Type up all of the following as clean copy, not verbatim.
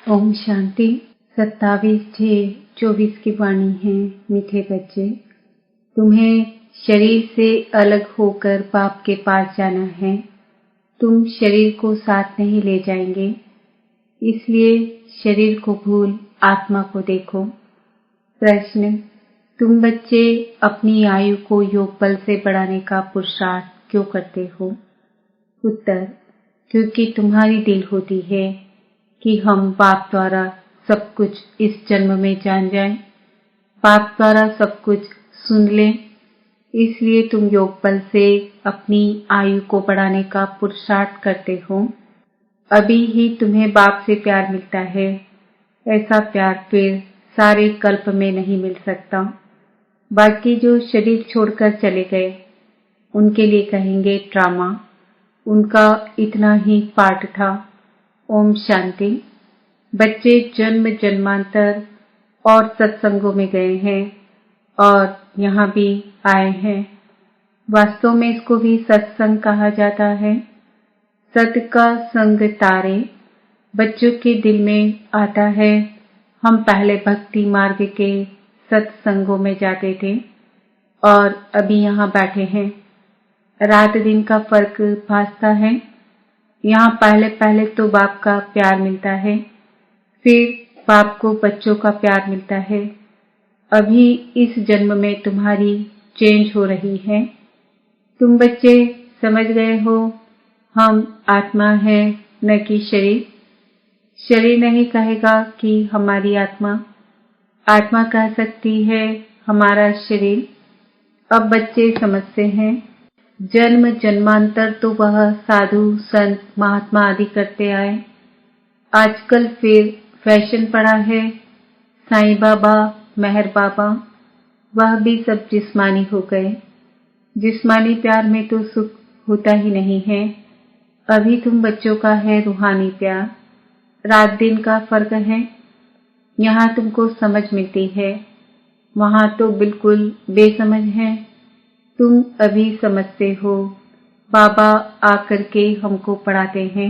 ओम शांति। 27/6/24 की वाणी है। मीठे बच्चे, तुम्हें शरीर से अलग होकर बाप के पास जाना है। तुम शरीर को साथ नहीं ले जाएंगे, इसलिए शरीर को भूल आत्मा को देखो। प्रश्न: तुम बच्चे अपनी आयु को योग बल से बढ़ाने का पुरुषार्थ क्यों करते हो? उत्तर: क्योंकि तुम्हारी दिल होती है कि हम बाप द्वारा सब कुछ इस जन्म में जान जाएं, बाप द्वारा सब कुछ सुन लें, इसलिए तुम योग बल से अपनी आयु को बढ़ाने का पुरुषार्थ करते हो। अभी ही तुम्हें बाप से प्यार मिलता है, ऐसा प्यार फिर सारे कल्प में नहीं मिल सकता। बाकी जो शरीर छोड़कर चले गए उनके लिए कहेंगे ड्रामा, उनका इतना ही पार्ट था। ओम शांति। बच्चे जन्म जन्मांतर और सत्संगों में गए हैं और यहाँ भी आए हैं। वास्तव में इसको भी सत्संग कहा जाता है। सत का संग तारे बच्चों के दिल में आता है। हम पहले भक्ति मार्ग के सत्संगों में जाते थे और अभी यहाँ बैठे हैं। रात दिन का फर्क भासता है। यहाँ पहले पहले तो बाप का प्यार मिलता है, फिर बाप को बच्चों का प्यार मिलता है। अभी इस जन्म में तुम्हारी चेंज हो रही है। तुम बच्चे समझ गए हो, हम आत्मा है न कि शरीर। शरीर नहीं कहेगा कि हमारी आत्मा, आत्मा कह सकती है हमारा शरीर। अब बच्चे समझते हैं, जन्म जन्मांतर तो वह साधु संत महात्मा आदि करते आए। आजकल फिर फैशन पड़ा है, साईं बाबा मेहर बाबा, वह भी सब जिस्मानी हो गए। जिस्मानी प्यार में तो सुख होता ही नहीं है। अभी तुम बच्चों का है रूहानी प्यार। रात दिन का फर्क है। यहाँ तुमको समझ मिलती है, वहाँ तो बिल्कुल बेसमझ है। तुम अभी समझते हो, बाबा आकर के हमको पढ़ाते हैं।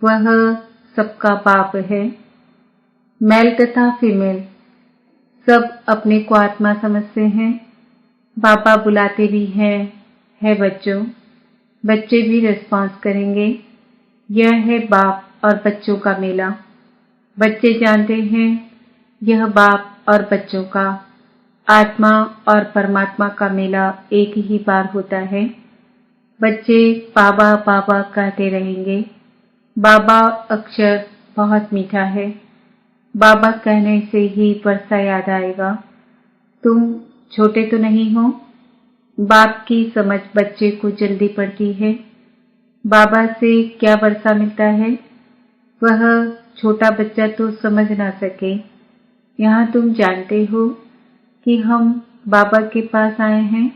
वह सबका बाप है। मेल तथा फीमेल सब अपने को आत्मा समझते हैं। बाबा बुलाते भी हैं, है बच्चों। बच्चे भी रिस्पॉन्स करेंगे। यह है बाप और बच्चों का मेला। बच्चे जानते हैं यह बाप और बच्चों का, आत्मा और परमात्मा का मेला एक ही बार होता है। बच्चे बाबा बाबा कहते रहेंगे। बाबा अक्षर बहुत मीठा है। बाबा कहने से ही वर्षा याद आएगा। तुम छोटे तो नहीं हो। बाप की समझ बच्चे को जल्दी पड़ती है। बाबा से क्या वर्षा मिलता है, वह छोटा बच्चा तो समझ ना सके। यहाँ तुम जानते हो कि हम बाबा के पास आए हैं।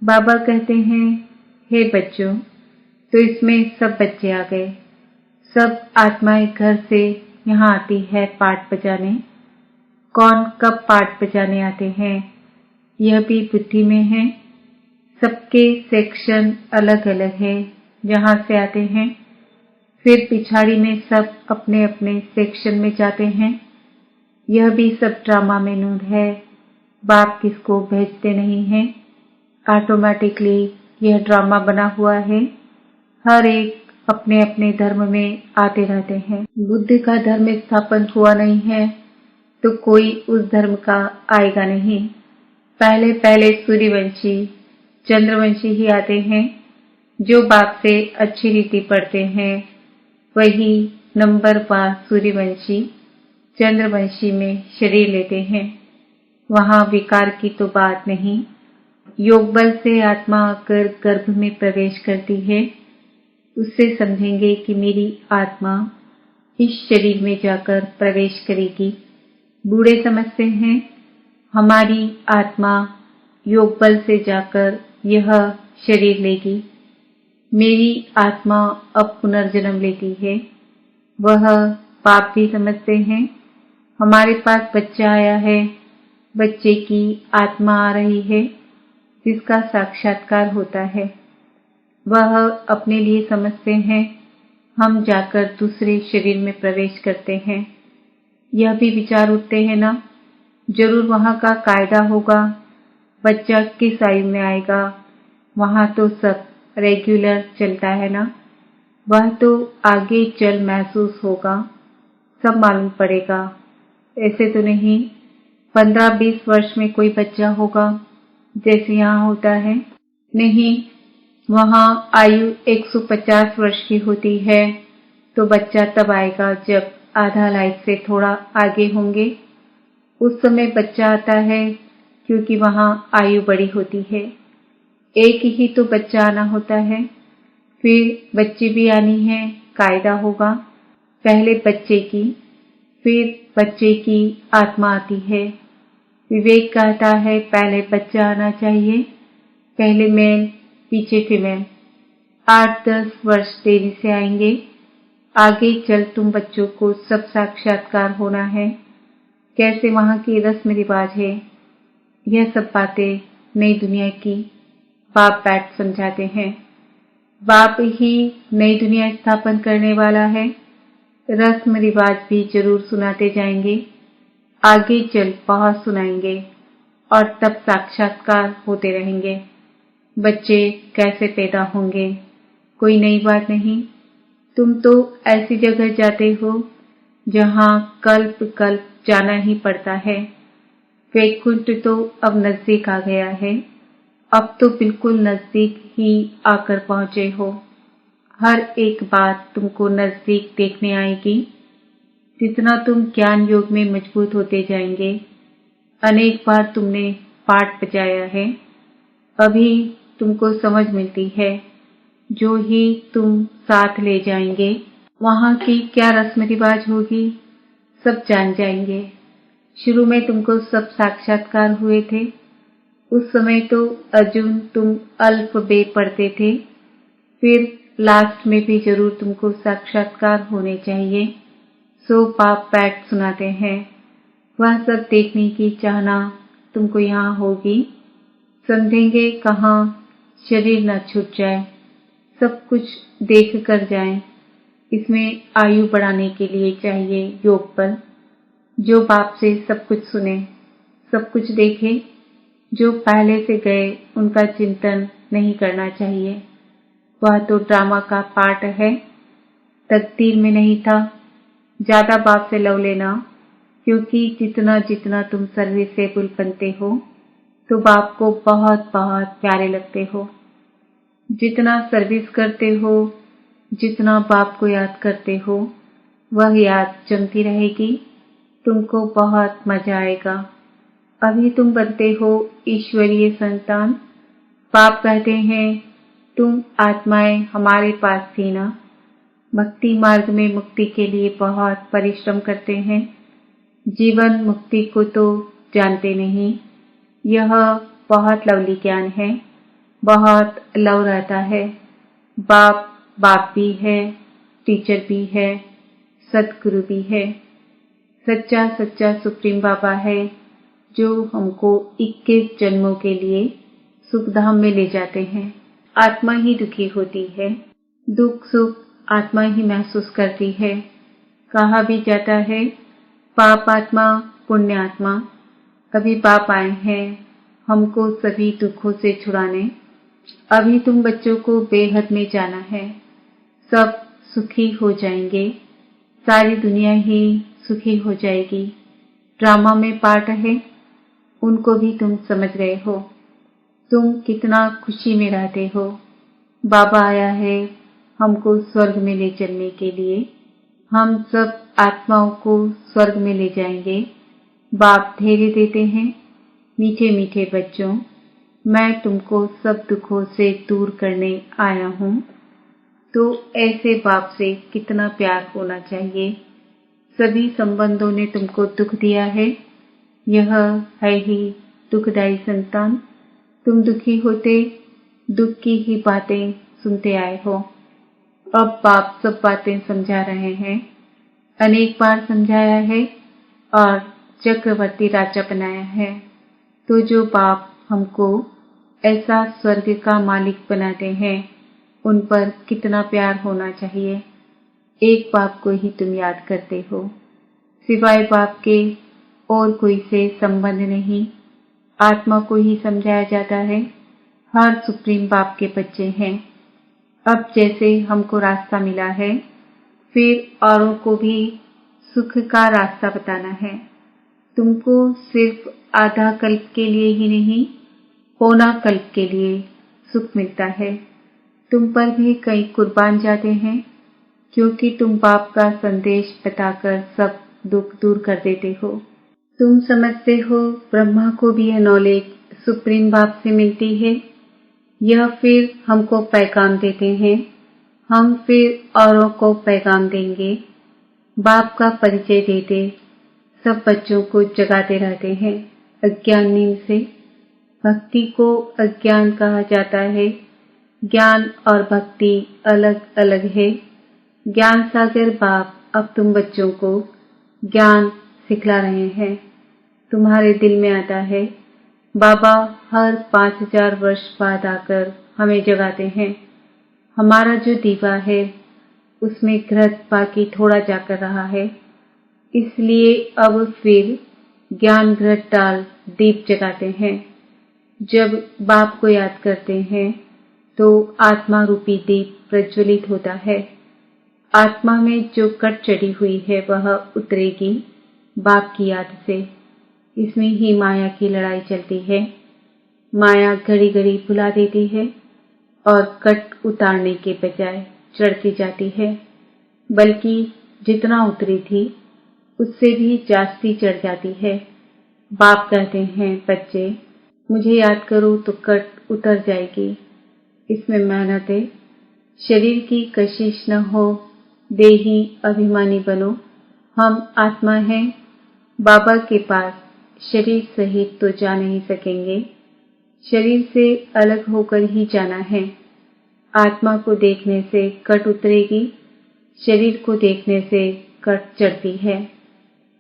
बाबा कहते हैं, हे बच्चों, तो इसमें सब बच्चे आ गए। सब आत्माएं घर से यहाँ आती है पाठ बजाने। कौन कब पाठ बजाने आते हैं यह भी बुद्धि में है। सबके सेक्शन अलग अलग है जहाँ से आते हैं। फिर पिछाड़ी में सब अपने अपने सेक्शन में जाते हैं। यह भी सब ड्रामा में नूर है। बाप किसको भेजते नहीं हैं, ऑटोमेटिकली यह ड्रामा बना हुआ है। हर एक अपने अपने धर्म में आते रहते हैं। बुद्ध का धर्म स्थापन हुआ नहीं है तो कोई उस धर्म का आएगा नहीं। पहले पहले सूर्यवंशी चंद्रवंशी ही आते हैं। जो बाप से अच्छी रीति पढ़ते हैं वही नंबर 5 सूर्यवंशी चंद्रवंशी में शरीर लेते हैं। वहाँ विकार की तो बात नहीं। योग बल से आत्मा आकर गर्भ में प्रवेश करती है। उससे समझेंगे कि मेरी आत्मा इस शरीर में जाकर प्रवेश करेगी। बूढ़े समझते हैं हमारी आत्मा योग बल से जाकर यह शरीर लेगी। मेरी आत्मा अब पुनर्जन्म लेती है। वह पाप भी समझते हैं हमारे पास बच्चा आया है, बच्चे की आत्मा आ रही है जिसका साक्षात्कार होता है। वह अपने लिए समझते हैं हम जाकर दूसरे शरीर में प्रवेश करते हैं। यह भी विचार उठते हैं ना, जरूर वहाँ का कायदा होगा, बच्चा किस आयु में आएगा, वहाँ तो सब रेगुलर चलता है ना, वह तो आगे चल महसूस होगा, सब मालूम पड़ेगा। ऐसे तो नहीं 15-20 वर्ष में कोई बच्चा होगा जैसे यहाँ होता है। नहीं, वहाँ आयु 150 वर्ष की होती है, तो बच्चा तब आएगा जब आधा लाइफ से थोड़ा आगे होंगे। उस समय बच्चा आता है क्योंकि वहाँ आयु बड़ी होती है। एक ही तो बच्चा आना होता है, फिर बच्ची भी आनी है, कायदा होगा। पहले बच्चे की, फिर बच्चे की आत्मा आती है। विवेक कहता है पहले बच्चा आना चाहिए, पहले मेल पीछे फीमेल। 8-10 वर्ष देरी से आएंगे। आगे चल तुम बच्चों को सब साक्षात्कार होना है, कैसे वहाँ की रस्म रिवाज है, यह सब बातें नई दुनिया की बाप बैठ समझाते हैं। बाप ही नई दुनिया स्थापन करने वाला है। रस्म रिवाज भी जरूर सुनाते जाएंगे, आगे चल बहुत सुनाएंगे और तब साक्षात्कार होते रहेंगे। बच्चे कैसे पैदा होंगे कोई नई बात नहीं। तुम तो ऐसी जगह जाते हो जहाँ कल्प कल्प जाना ही पड़ता है। वैकुंठ तो अब नजदीक आ गया है, अब तो बिल्कुल नजदीक ही आकर पहुँचे हो। हर एक बात तुमको नजदीक देखने आएगी। जितना तुम ज्ञान योग में मजबूत होते जाएंगे, अनेक बार तुमने पाठ बजाया है, अभी तुमको समझ मिलती है। जो ही तुम साथ ले जाएंगे, वहाँ की क्या रस्म रिवाज होगी सब जान जाएंगे। शुरू में तुमको सब साक्षात्कार हुए थे, उस समय तो अर्जुन तुम अल्पबे पढ़ते थे, फिर लास्ट में भी जरूर तुमको साक्षात्कार होने चाहिए। सो बाप बैठ सुनाते हैं, वह सब देखने की चाहना तुमको यहाँ होगी। समझेंगे कहाँ शरीर न छूट जाए, सब कुछ देख कर जाएं। इसमें आयु बढ़ाने के लिए चाहिए योग बल। जो बाप से सब कुछ सुने, सब कुछ देखे, जो पहले से गए उनका चिंतन नहीं करना चाहिए। वह तो ड्रामा का पार्ट है, तकदीर में नहीं था। ज्यादा बाप से लव लेना, क्योंकि जितना जितना तुम सर्विसेबल बनते हो तो बाप को बहुत बहुत प्यारे लगते हो। जितना सर्विस करते हो, जितना बाप को याद करते हो, वह याद जमती रहेगी, तुमको बहुत मजा आएगा। अभी तुम बनते हो ईश्वरीय संतान। बाप कहते हैं तुम आत्माएं हमारे पास थी ना, भक्ति मार्ग में मुक्ति के लिए बहुत परिश्रम करते हैं। जीवन मुक्ति को तो जानते नहीं। यह बहुत लवली ज्ञान है, बहुत लव रहता है। बाप बाप भी है, टीचर भी है, सदगुरु भी है। सच्चा सच्चा सुप्रीम बाबा है जो हमको 21 जन्मों के लिए सुखधाम में ले जाते हैं। आत्मा ही दुखी होती है, दुख सुख आत्मा ही महसूस करती है। कहा भी जाता है पाप आत्मा पुण्य आत्मा। अभी बाप आए हैं हमको सभी दुखों से छुड़ाने। अभी तुम बच्चों को बेहद में जाना है, सब सुखी हो जाएंगे, सारी दुनिया ही सुखी हो जाएगी। ड्रामा में पार्ट है, उनको भी तुम समझ रहे हो। तुम कितना खुशी में रहते हो। बाबा आया है हमको स्वर्ग में ले चलने के लिए। हम सब आत्माओं को स्वर्ग में ले जाएंगे। बाप धैर्य देते हैं, मीठे मीठे बच्चों, मैं तुमको सब दुखों से दूर करने आया हूँ। तो ऐसे बाप से कितना प्यार होना चाहिए। सभी संबंधों ने तुमको दुख दिया है, यह है ही दुखदायी संतान। तुम दुखी होते दुख की ही बातें सुनते आए हो। अब बाप सब बातें समझा रहे हैं, अनेक बार समझाया है और चक्रवर्ती राजा बनाया है। तो जो बाप हमको ऐसा स्वर्ग का मालिक बनाते हैं, उन पर कितना प्यार होना चाहिए। एक बाप को ही तुम याद करते हो, सिवाय बाप के और कोई से संबंध नहीं। आत्मा को ही समझाया जाता है, हर सुप्रीम बाप के बच्चे हैं। अब जैसे हमको रास्ता मिला है, फिर औरों को भी सुख का रास्ता बताना है। तुमको सिर्फ आधा कल्प के लिए ही नहीं, पौना कल्प के लिए सुख मिलता है। तुम पर भी कई कुर्बान जाते हैं, क्योंकि तुम बाप का संदेश बताकर सब दुख दूर कर देते हो। तुम समझते हो ब्रह्मा को भी यह नॉलेज सुप्रीम बाप से मिलती है। यह फिर हमको पैगाम देते हैं, हम फिर औरों को पैगाम देंगे। बाप का परिचय देते सब बच्चों को जगाते रहते हैं अज्ञान नींद से। भक्ति को अज्ञान कहा जाता है। ज्ञान और भक्ति अलग अलग है। ज्ञान सागर बाप अब तुम बच्चों को ज्ञान सिखला रहे हैं। तुम्हारे दिल में आता है, बाबा हर 5000 वर्ष बाद आकर हमें जगाते हैं। हमारा जो दीवा है उसमें घृत बाकी थोड़ा जाकर रहा है, इसलिए अब फिर ज्ञान घृत डाल दीप जगाते हैं। जब बाप को याद करते हैं तो आत्मा रूपी दीप प्रज्वलित होता है। आत्मा में जो कट चढ़ी हुई है वह उतरेगी बाप की याद से। इसमें ही माया की लड़ाई चलती है। माया घड़ी घड़ी भुला देती है और कट उतारने के बजाय चढ़ती जाती है, बल्कि जितना उतरी थी उससे भी जास्ती चढ़ जाती है। बाप कहते हैं, बच्चे मुझे याद करो तो कट उतर जाएगी। इसमें मेहनत है। शरीर की कशिश न हो, देही अभिमानी बनो। हम आत्मा हैं, बाबा के पास शरीर सहित तो जा नहीं सकेंगे। शरीर से अलग होकर ही जाना है। आत्मा को देखने से कट उतरेगी, शरीर को देखने से कट चढ़ती है।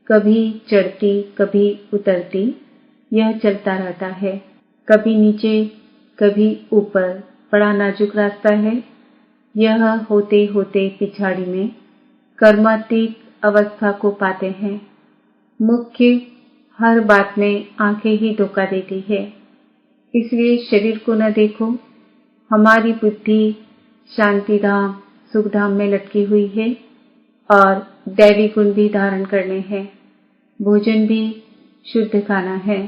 कभी चढ़ती कभी उतरती, यह चलता रहता है। कभी नीचे कभी ऊपर, बड़ा नाजुक रास्ता है। यह होते होते पिछाड़ी में कर्मातीत अवस्था को पाते हैं। मुख्य हर बात में आंखें ही धोखा देती है, इसलिए शरीर को न देखो। हमारी बुद्धि शांति धाम सुख धाम में लटकी हुई है और दैवी गुण भी धारण करने हैं। भोजन भी शुद्ध खाना है,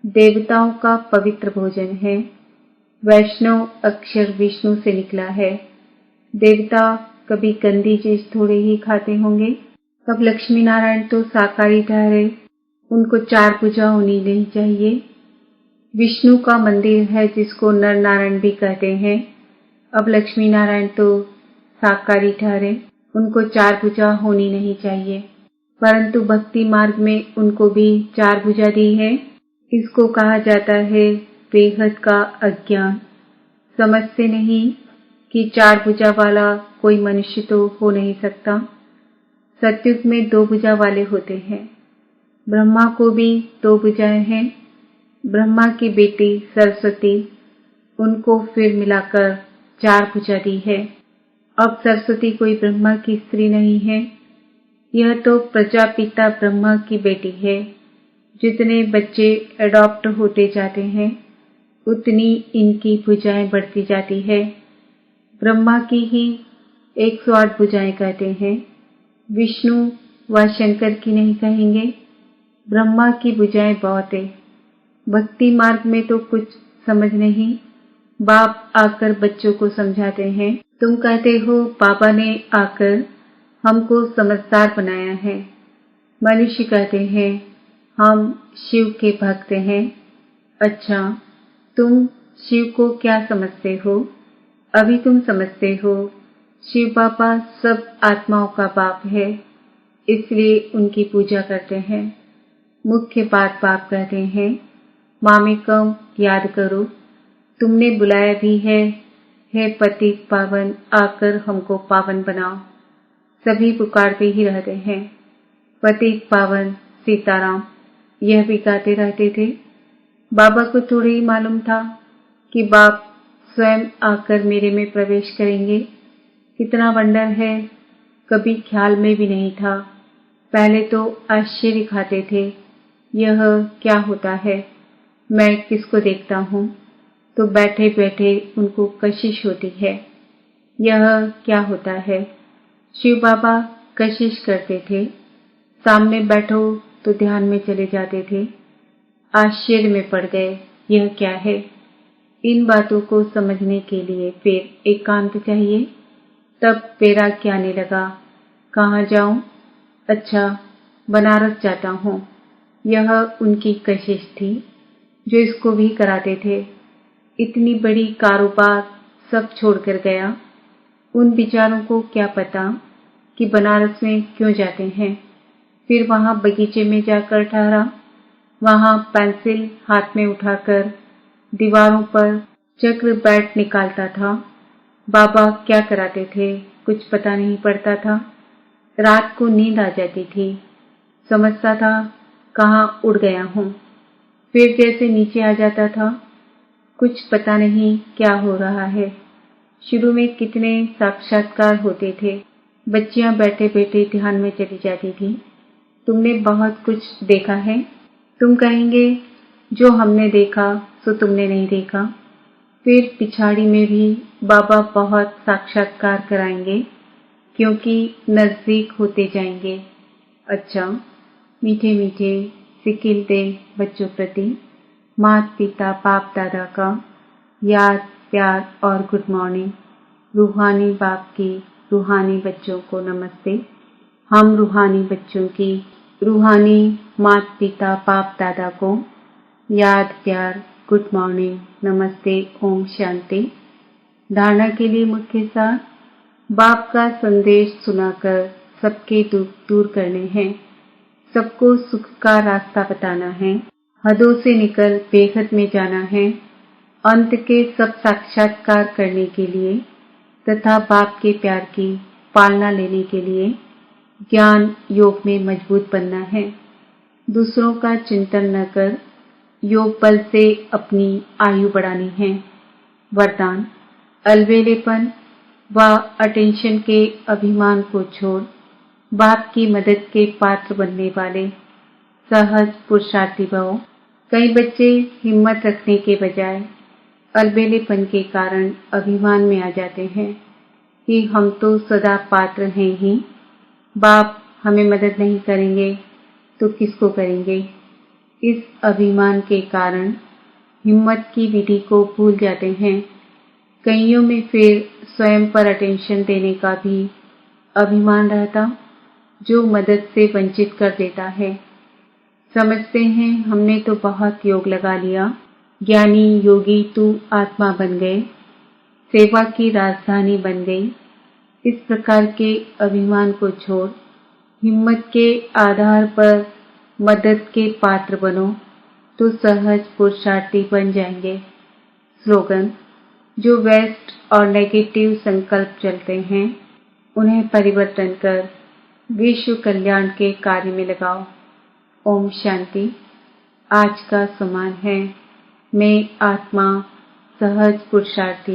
देवताओं का पवित्र भोजन है। वैष्णव अक्षर विष्णु से निकला है। देवता कभी गंदी चीज थोड़े ही खाते होंगे। अब लक्ष्मी नारायण तो शाकाहारी ठहरे, उनको 4 पूजा होनी नहीं चाहिए। विष्णु का मंदिर है जिसको नर नारायण भी कहते हैं। अब लक्ष्मी नारायण तो शाकाहारी ठहरे, उनको 4 पूजा होनी नहीं चाहिए, परंतु भक्ति मार्ग में उनको भी 4 भुजा दी है। इसको कहा जाता है बेहद का अज्ञान। समझते नहीं कि 4 भुजा वाला कोई मनुष्य तो हो नहीं सकता। सतयुग में 2 भुजा वाले होते हैं। ब्रह्मा को भी 2 भुजाएं हैं। ब्रह्मा की बेटी सरस्वती, उनको फिर मिलाकर 4 भुजा दी है। अब सरस्वती कोई ब्रह्मा की स्त्री नहीं है, यह तो प्रजापिता ब्रह्मा की बेटी है। जितने बच्चे एडॉप्ट होते जाते हैं उतनी इनकी भुजाएं बढ़ती जाती है। ब्रह्मा की ही 108 भुजाएं कहते हैं, विष्णु व शंकर की नहीं कहेंगे। ब्रह्मा की भुजाएं बहुत है। भक्ति मार्ग में तो कुछ समझ नहीं। बाप आकर बच्चों को समझाते हैं। तुम कहते हो बाबा ने आकर हमको समझदार बनाया है। मनुष्य कहते हैं हम शिव के भक्त हैं। अच्छा, तुम शिव को क्या समझते हो? अभी तुम समझते हो शिव बाबा सब आत्माओं का बाप है, इसलिए उनकी पूजा करते हैं। मुख्य बात बाप कहते हैं, मामेकम याद करो, तुमने बुलाया भी है पतित पावन, आकर हमको पावन बनाओ। सभी पुकारते ही रहते हैं, पतित पावन सीताराम, यह भी गाते रहते थे। बाबा को थोड़ी ही मालूम था कि बाप स्वयं आकर मेरे में प्रवेश करेंगे। कितना वंडर है, कभी ख्याल में भी नहीं था। पहले तो आश्चर्य खाते थे, यह क्या होता है, मैं किसको देखता हूँ, तो बैठे बैठे उनको कशिश होती है, यह क्या होता है। शिव बाबा कशिश करते थे, सामने बैठो तो ध्यान में चले जाते थे। आश्चर्य में पड़ गए, यह क्या है। इन बातों को समझने के लिए फिर एकांत चाहिए। तब वैराग्य आने लगा, कहाँ जाऊं, अच्छा बनारस जाता हूँ। यह उनकी कशिश थी जो इसको भी कराते थे। इतनी बड़ी कारोबार सब छोड़कर गया। उन बेचारों को क्या पता कि बनारस में क्यों जाते हैं। फिर वहां बगीचे में जाकर ठहरा, वहां पेंसिल हाथ में उठाकर दीवारों पर चक्र बैट निकालता था। बाबा क्या कराते थे कुछ पता नहीं पड़ता था। रात को नींद आ जाती थी, समझता था कहाँ उड़ गया हूँ। फिर जैसे नीचे आ जाता था, कुछ पता नहीं क्या हो रहा है। शुरू में कितने साक्षात्कार होते थे, बच्चियां बैठे बैठे ध्यान में चली जाती थी। तुमने बहुत कुछ देखा है। तुम कहेंगे जो हमने देखा सो तुमने नहीं देखा। फिर पिछाड़ी में भी बाबा बहुत साक्षात्कार कराएंगे, क्योंकि नजदीक होते जाएंगे। अच्छा, मीठे मीठे सिकिल दे बच्चों प्रति माता पिता बाप दादा का याद प्यार और गुड मॉर्निंग। रूहानी बाप की रूहानी बच्चों को नमस्ते। हम रूहानी बच्चों की रूहानी माता पिता बाप दादा को याद प्यार गुड मॉर्निंग नमस्ते ओम शांति। धारणा के लिए मुख्य सार, बाप का संदेश सुनाकर सबके दुख दूर करने हैं, सबको सुख का रास्ता बताना है, हदों से निकल बेहद में जाना है, अंत के सब साक्षात्कार करने के लिए तथा बाप के प्यार की पालना लेने के लिए ज्ञान योग में मजबूत बनना है। दूसरों का चिंतन न कर योग बल से अपनी आयु बढ़ानी है। वरदान, अलबेलेपन व अटेंशन के अभिमान को छोड़ बाप की मदद के पात्र बनने वाले सहज पुरुषार्थी भव। कई बच्चे हिम्मत रखने के बजाय अलबेलेपन के कारण अभिमान में आ जाते हैं कि हम तो सदा पात्र हैं ही, बाप हमें मदद नहीं करेंगे तो किसको करेंगे। इस अभिमान के कारण हिम्मत की विधि को भूल जाते हैं। कईयों में फिर स्वयं पर अटेंशन देने का भी अभिमान रहता, जो मदद से वंचित कर देता है। समझते हैं हमने तो बहुत योग लगा लिया, ज्ञानी योगी तू आत्मा बन गए, सेवा की राजधानी बन गई। इस प्रकार के अभिमान को छोड़ हिम्मत के आधार पर मदद के पात्र बनो तो सहज पुरुषार्थी बन जाएंगे। स्लोगन, जो वेस्ट और नेगेटिव संकल्प चलते हैं उन्हें परिवर्तन कर विश्व कल्याण के कार्य में लगाओ। ओम शांति। आज का सम्मान है, मैं आत्मा सहज पुरुषार्थी